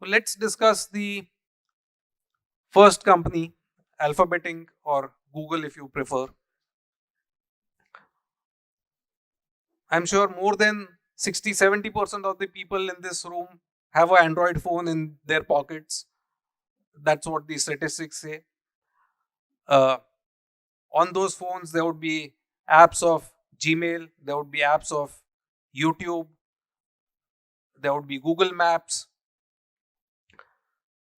Let's discuss the first company, Alphabet Inc. or Google if you prefer. I'm sure more than 60-70% of the people in this room have an Android phone in their pockets. That's what the statistics say. Uh, on those phones, there would be apps of Gmail, there would be apps of YouTube, there would be Google Maps.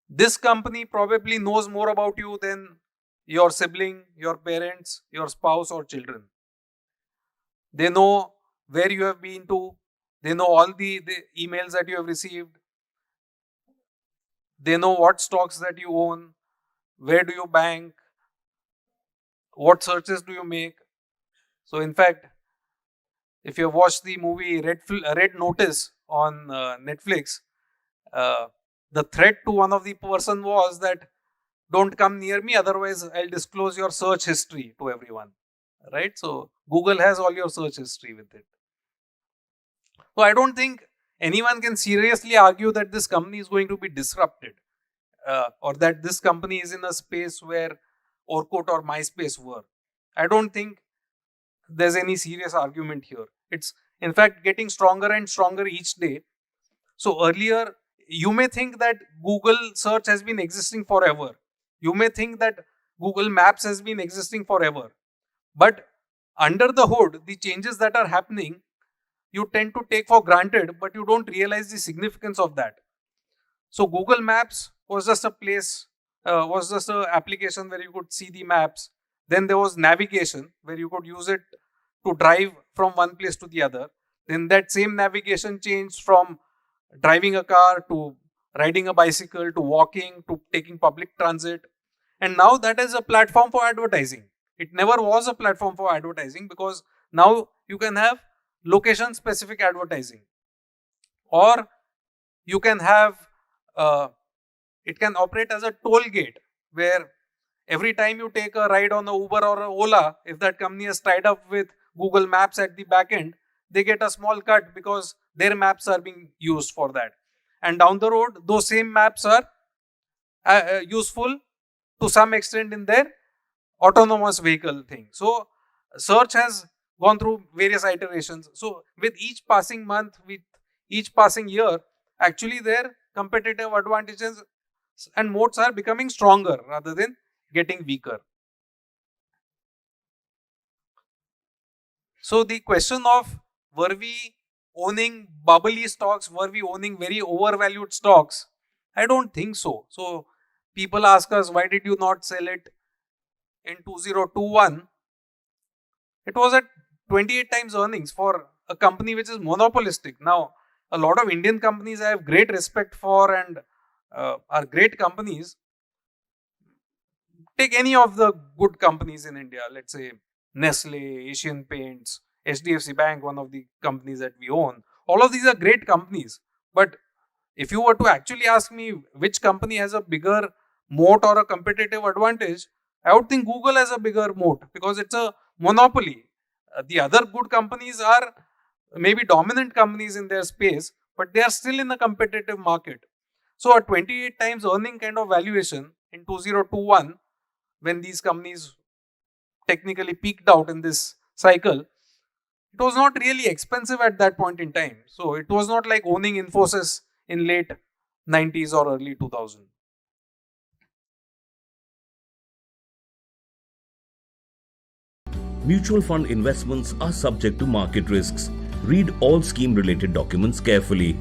This company probably knows more about you than your sibling, your parents, your spouse, or children. They know where you have been to, they know all the emails that you have received, they know what stocks that you own, where do you bank, what searches do you make. So, in fact, if you have watched the movie Red Notice on Netflix, uh, the threat to one of the person was that don't come near me, otherwise I'll disclose your search history to everyone. Right? So Google has all your search history with it. So I don't think anyone can seriously argue that this company is going to be disrupted, or that this company is in a space where Orkut or MySpace were. I don't think there's any serious argument here. It's in fact getting stronger and stronger each day. So earlier, you may think that Google search has been existing forever. You may think that Google Maps has been existing forever. But under the hood, the changes that are happening, you tend to take for granted, but you don't realize the significance of that. So Google Maps was just a place, was just an application where you could see the maps. Then there was navigation, where you could use it to drive from one place to the other. Then that same navigation changed from driving a car to riding a bicycle to walking to taking public transit. And now that is a platform for advertising. It never was a platform for advertising because now you can have location specific advertising, or you can have it can operate as a toll gate where every time you take a ride on a Uber or a Ola, if that company has tied up with Google Maps at the back end, they get a small cut because their maps are being used for that. And down the road, those same maps are useful to some extent in their autonomous vehicle thing. So, search has gone through various iterations. So, with each passing month, with each passing year, actually their competitive advantages and moats are becoming stronger rather than getting weaker. So the question of were we owning bubbly stocks, were we owning very overvalued stocks? I don't think so. So people ask us, why did you not sell it in 2021? It was at 28 times earnings for a company which is monopolistic. Now, a lot of Indian companies I have great respect for and are great companies. Take any of the good companies in India, let's say Nestle, Asian Paints, HDFC Bank, one of the companies that we own. All of these are great companies. But if you were to actually ask me which company has a bigger moat or a competitive advantage, I would think Google has a bigger moat because it's a monopoly. The other good companies are maybe dominant companies in their space, but they are still in a competitive market. So a 28 times earning kind of valuation in 2021, when these companies technically peaked out in this cycle, it was not really expensive at that point in time. So it was not like owning Infosys in late 90s or early 2000. Mutual fund investments are subject to market risks. Read all scheme related documents carefully.